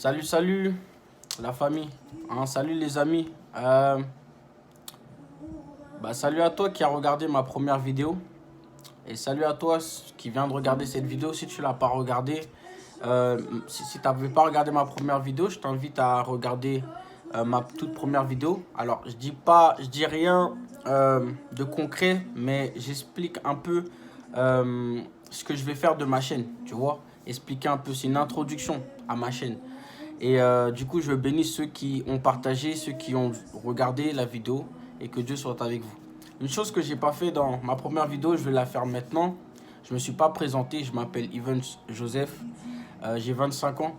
Salut la famille. Salut les amis. Salut à toi qui a regardé ma première vidéo. Et salut à toi qui vient de regarder cette vidéo. Si tu l'as pas regardé, si tu n'avais pas regardé ma première vidéo, je t'invite à regarder ma toute première vidéo. Alors, je dis rien de concret, mais j'explique un peu ce que je vais faire de ma chaîne, tu vois. Expliquer un peu, c'est une introduction à ma chaîne. Et du coup, je bénis ceux qui ont partagé, ceux qui ont regardé la vidéo et que Dieu soit avec vous. Une chose que j'ai pas fait dans ma première vidéo, je vais la faire maintenant. Je me suis pas présenté, je m'appelle Evans Joseph, j'ai 25 ans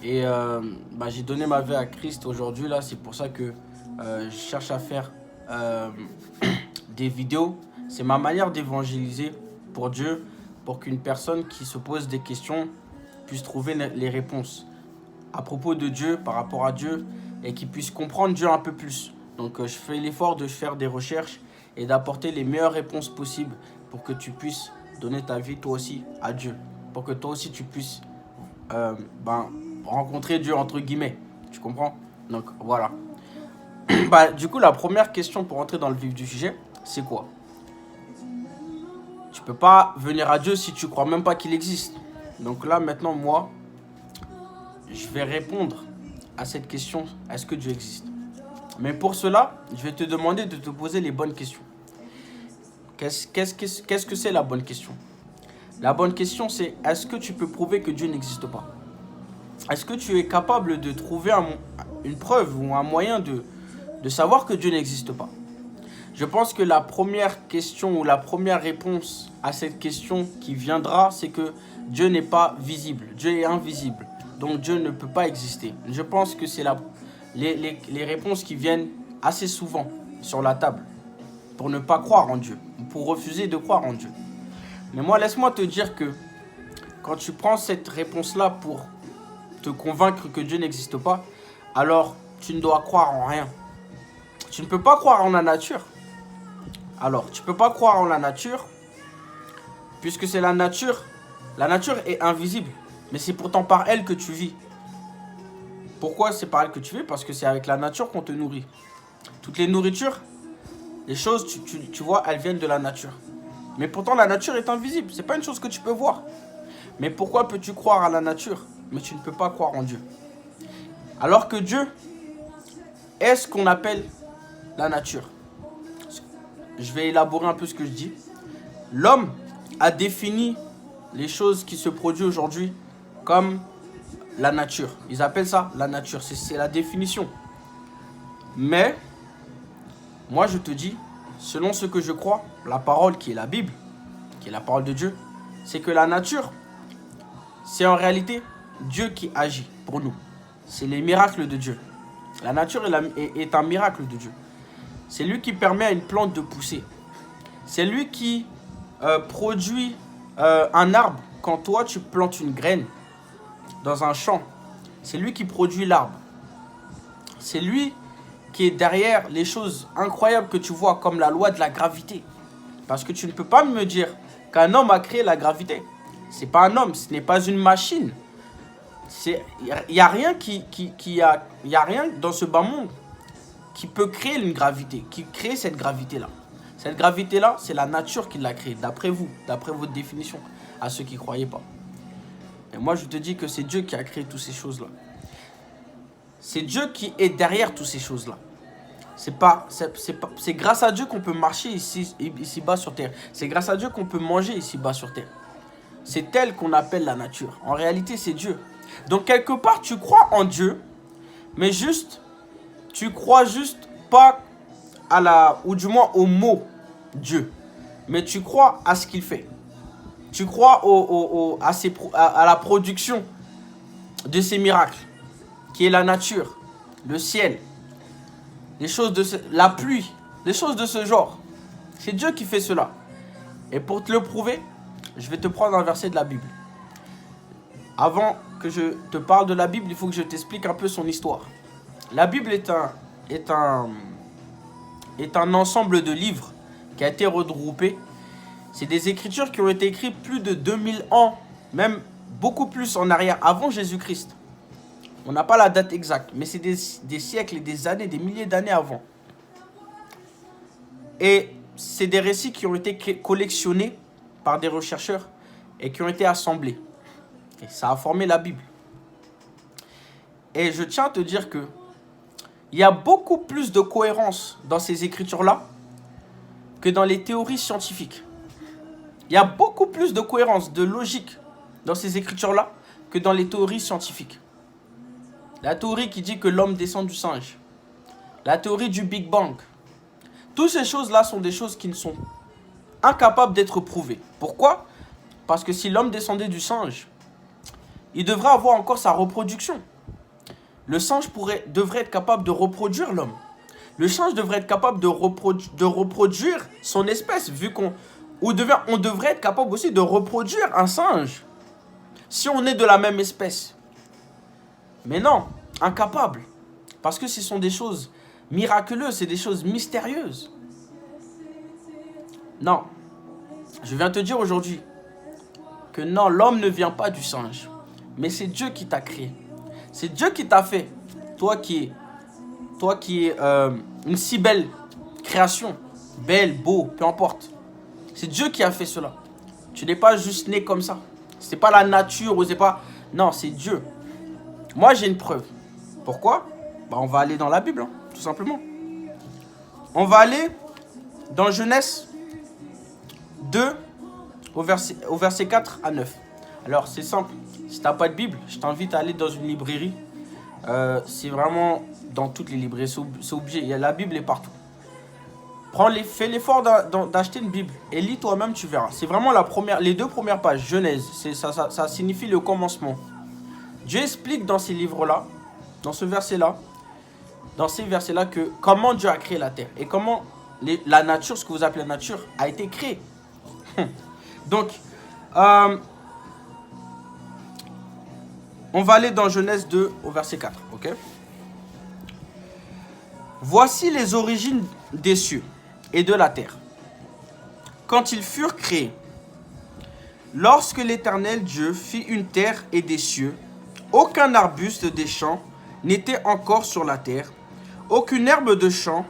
et j'ai donné ma vie à Christ aujourd'hui. Là, c'est pour ça que je cherche à faire des vidéos. C'est ma manière d'évangéliser pour Dieu, pour qu'une personne qui se pose des questions puisse trouver les réponses à propos de Dieu, par rapport à Dieu, et qu'ils puissent comprendre Dieu un peu plus. Donc je fais l'effort de faire des recherches et d'apporter les meilleures réponses possibles pour que tu puisses donner ta vie toi aussi à Dieu, pour que toi aussi tu puisses rencontrer Dieu entre guillemets, tu comprends? Donc voilà. Du coup, la première question pour entrer dans le vif du sujet, c'est quoi? Tu peux pas venir à Dieu si tu crois même pas qu'il existe. Donc là maintenant, moi, je vais répondre à cette question, est-ce que Dieu existe? Mais pour cela, je vais te demander de te poser les bonnes questions. Qu'est-ce que c'est la bonne question? La bonne question, c'est est-ce que tu peux prouver que Dieu n'existe pas? Est-ce que tu es capable de trouver une preuve ou un moyen de savoir que Dieu n'existe pas? Je pense que la première question ou la première réponse à cette question qui viendra, c'est que Dieu n'est pas visible. Dieu est invisible. Donc Dieu ne peut pas exister. Je pense que c'est les réponses qui viennent assez souvent sur la table pour ne pas croire en Dieu, pour refuser de croire en Dieu. Mais moi, laisse-moi te dire que quand tu prends cette réponse-là pour te convaincre que Dieu n'existe pas, alors tu ne dois croire en rien. Tu ne peux pas croire en la nature. Alors, tu ne peux pas croire en la nature puisque c'est la nature. La nature est invisible. Mais c'est pourtant par elle que tu vis. Pourquoi c'est par elle que tu vis? Parce que c'est avec la nature qu'on te nourrit. Toutes les nourritures, les choses, tu vois, elles viennent de la nature. Mais pourtant, la nature est invisible. Ce n'est pas une chose que tu peux voir. Mais pourquoi peux-tu croire à la nature, mais tu ne peux pas croire en Dieu? Alors que Dieu est ce qu'on appelle la nature. Je vais élaborer un peu ce que je dis. L'homme a défini les choses qui se produisent aujourd'hui comme la nature. Ils appellent ça la nature. C'est la définition. Mais, moi je te dis, selon ce que je crois, la parole qui est la Bible, qui est la parole de Dieu, c'est que la nature, c'est en réalité Dieu qui agit pour nous. C'est les miracles de Dieu. La nature est un miracle de Dieu. C'est lui qui permet à une plante de pousser. C'est lui qui produit un arbre quand toi tu plantes une graine dans un champ. C'est lui qui produit l'arbre. C'est lui qui est derrière les choses incroyables que tu vois, comme la loi de la gravité. Parce que tu ne peux pas me dire qu'un homme a créé la gravité. C'est pas un homme, ce n'est pas une machine. Il n'y a rien y a rien dans ce bas monde qui peut créer une gravité, qui crée cette gravité-là. Cette gravité-là, c'est la nature qui l'a créée, d'après vous, d'après votre définition, à ceux qui ne croyaient pas. Et moi, je te dis que c'est Dieu qui a créé toutes ces choses-là. C'est Dieu qui est derrière toutes ces choses-là. C'est grâce à Dieu qu'on peut marcher ici-bas sur terre. C'est grâce à Dieu qu'on peut manger ici-bas sur terre. C'est elle qu'on appelle la nature. En réalité, c'est Dieu. Donc, quelque part, tu crois en Dieu, mais tu crois juste pas ou du moins au mot Dieu. Mais tu crois à ce qu'il fait. Tu crois à la production de ces miracles, qui est la nature, le ciel, la pluie, des choses de ce genre. C'est Dieu qui fait cela. Et pour te le prouver, je vais te prendre un verset de la Bible. Avant que je te parle de la Bible, il faut que je t'explique un peu son histoire. La Bible est un ensemble de livres qui a été regroupé. C'est des écritures qui ont été écrites plus de 2000 ans, même beaucoup plus en arrière, avant Jésus-Christ. On n'a pas la date exacte, mais c'est des siècles et des années, des milliers d'années avant. Et c'est des récits qui ont été collectionnés par des chercheurs et qui ont été assemblés. Et ça a formé la Bible. Et je tiens à te dire que il y a beaucoup plus de cohérence dans ces écritures-là que dans les théories scientifiques. Il y a beaucoup plus de cohérence, de logique dans ces écritures-là que dans les théories scientifiques. La théorie qui dit que l'homme descend du singe. La théorie du Big Bang. Toutes ces choses-là sont des choses qui ne sont incapables d'être prouvées. Pourquoi? Parce que si l'homme descendait du singe, il devrait avoir encore sa reproduction. Le singe devrait être capable de reproduire l'homme. Le singe devrait être capable de reproduire son espèce, vu on devrait être capable aussi de reproduire un singe, si on est de la même espèce. Mais non, incapable. Parce que ce sont des choses miraculeuses, c'est des choses mystérieuses. Non, je viens te dire aujourd'hui que non, l'homme ne vient pas du singe, mais c'est Dieu qui t'a créé. C'est Dieu qui t'a fait, toi qui es une si belle création, belle, beau, peu importe. C'est Dieu qui a fait cela. Tu n'es pas juste né comme ça. C'est pas la nature ou c'est pas... Non, c'est Dieu. Moi, j'ai une preuve. Pourquoi? On va aller dans la Bible, hein, tout simplement. On va aller dans Genèse 2, au verset 4 à 9. Alors, c'est simple. Si tu n'as pas de Bible, je t'invite à aller dans une librairie. C'est vraiment dans toutes les librairies. C'est obligé. La Bible est partout. Fais l'effort d'acheter une Bible et lis toi-même, tu verras. C'est vraiment les 2 premières pages. Genèse, ça signifie le commencement. Dieu explique dans ces livres-là, dans ces versets-là, que comment Dieu a créé la terre et comment la nature, ce que vous appelez la nature, a été créée. Donc, on va aller dans Genèse 2 au verset 4, ok? Voici les origines des cieux et de la terre, quand ils furent créés. Lorsque l'Éternel Dieu fit une terre et des cieux, aucun arbuste des champs n'était encore sur la terre, aucune herbe de champ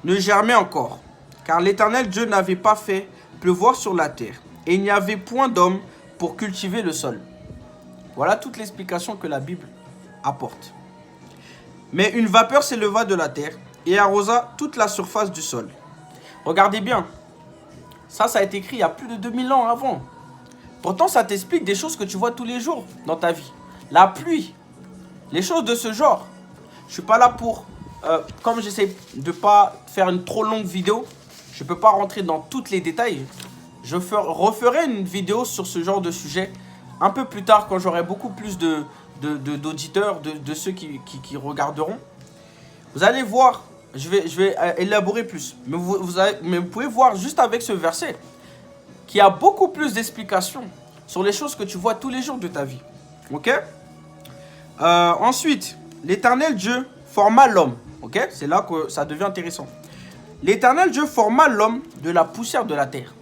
ne germait encore, car l'Éternel Dieu n'avait pas fait pleuvoir sur la terre, et il n'y avait point d'homme pour cultiver le sol. Voilà toute l'explication que la Bible apporte. Mais une vapeur s'éleva de la terre et arrosa toute la surface du sol. Regardez bien, ça a été écrit il y a plus de 2000 ans avant. Pourtant, ça t'explique des choses que tu vois tous les jours dans ta vie. La pluie, les choses de ce genre. Je ne suis pas là pour, comme j'essaie de ne pas faire une trop longue vidéo, je ne peux pas rentrer dans tous les détails. Je referai une vidéo sur ce genre de sujet un peu plus tard quand j'aurai beaucoup plus d'auditeurs, de ceux qui regarderont. Vous allez voir, je vais élaborer plus. Mais vous pouvez voir juste avec ce verset qu'il y a beaucoup plus d'explications sur les choses que tu vois tous les jours de ta vie. Ok? Ensuite, l'Éternel Dieu forma l'homme. Ok? C'est là que ça devient intéressant. L'Éternel Dieu forma l'homme de la poussière de la terre.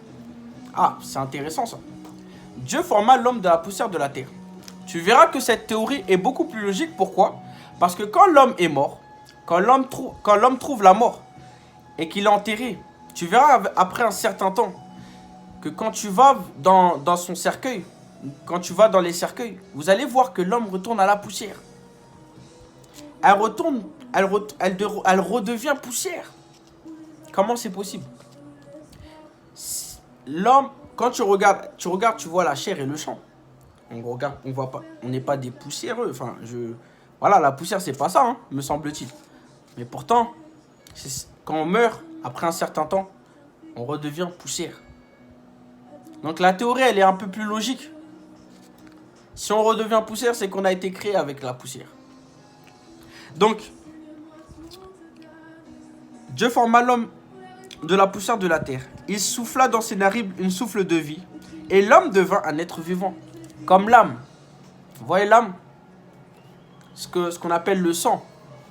Ah, c'est intéressant ça. Dieu forma l'homme de la poussière de la terre. Tu verras que cette théorie est beaucoup plus logique. Pourquoi? Parce que quand l'homme est mort, quand l'homme trouve la mort et qu'il est enterré, tu verras après un certain temps que quand tu vas dans son cercueil, quand tu vas dans les cercueils, vous allez voir que l'homme retourne à la poussière. Elle redevient poussière. Comment c'est possible? L'homme, quand tu regardes, tu vois la chair et le sang. On regarde, on voit pas, on n'est pas des poussiéreux. Enfin, voilà, la poussière, c'est pas ça, hein, me semble-t-il. Mais pourtant, quand on meurt, après un certain temps, on redevient poussière. Donc la théorie, elle est un peu plus logique. Si on redevient poussière, c'est qu'on a été créé avec la poussière. Donc, Dieu forma l'homme de la poussière de la terre. Il souffla dans ses narines une souffle de vie. Et l'homme devint un être vivant. Comme l'âme. Vous voyez l'âme? Ce qu'on appelle le sang.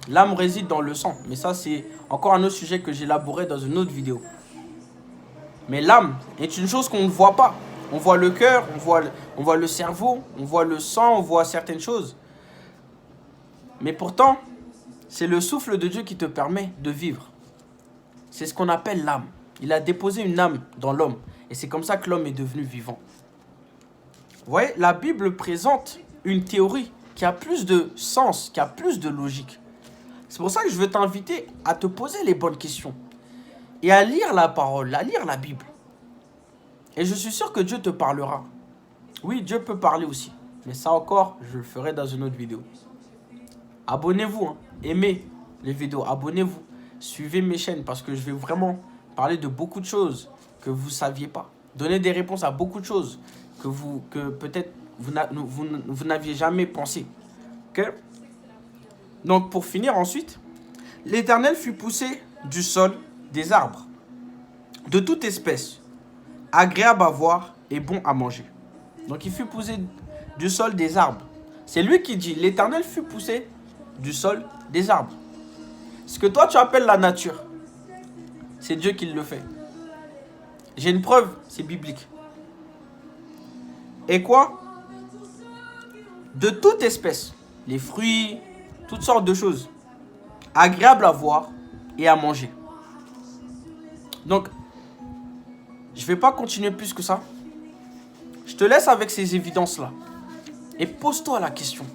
L'âme réside dans le sang. Mais ça, c'est encore un autre sujet que j'élaborerai dans une autre vidéo. Mais l'âme est une chose qu'on ne voit pas. On voit le cœur, on voit le cerveau, on voit le sang, on voit certaines choses. Mais pourtant, c'est le souffle de Dieu qui te permet de vivre. C'est ce qu'on appelle l'âme. Il a déposé une âme dans l'homme. Et c'est comme ça que l'homme est devenu vivant. Vous voyez, la Bible présente une théorie qui a plus de sens, qui a plus de logique. C'est pour ça que je veux t'inviter à te poser les bonnes questions. Et à lire la parole, à lire la Bible. Et je suis sûr que Dieu te parlera. Oui, Dieu peut parler aussi. Mais ça encore, je le ferai dans une autre vidéo. Abonnez-vous, hein. Aimez les vidéos, abonnez-vous. Suivez mes chaînes parce que je vais vraiment parler de beaucoup de choses que vous ne saviez pas. Donner des réponses à beaucoup de choses que peut-être vous n'aviez jamais pensé. Okay? Donc pour finir ensuite, l'Éternel fut poussé du sol des arbres, de toute espèce, agréable à voir et bon à manger. Donc il fut poussé du sol des arbres. C'est lui qui dit, l'Éternel fut poussé du sol des arbres. Ce que toi tu appelles la nature, c'est Dieu qui le fait. J'ai une preuve, c'est biblique. Et quoi? De toute espèce, les fruits, toutes sortes de choses, agréables à voir et à manger. Donc, je ne vais pas continuer plus que ça. Je te laisse avec ces évidences-là. Et pose-toi la question.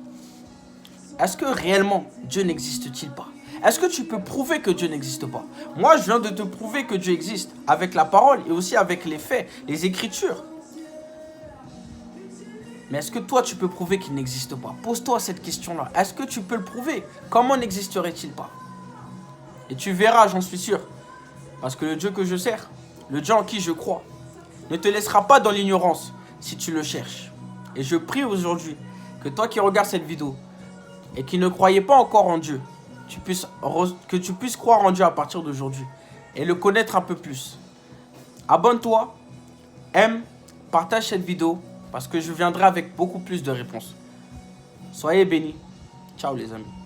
Est-ce que réellement Dieu n'existe-t-il pas? Est-ce que tu peux prouver que Dieu n'existe pas? Moi, je viens de te prouver que Dieu existe avec la parole et aussi avec les faits, les Écritures. Mais est-ce que toi, tu peux prouver qu'il n'existe pas? Pose-toi cette question-là. Est-ce que tu peux le prouver? Comment n'existerait-il pas? Et tu verras, j'en suis sûr. Parce que le Dieu que je sers, le Dieu en qui je crois, ne te laissera pas dans l'ignorance si tu le cherches. Et je prie aujourd'hui que toi qui regardes cette vidéo et qui ne croyais pas encore en Dieu, que tu puisses croire en Dieu à partir d'aujourd'hui et le connaître un peu plus. Abonne-toi, aime, partage cette vidéo parce que je viendrai avec beaucoup plus de réponses. Soyez bénis. Ciao les amis.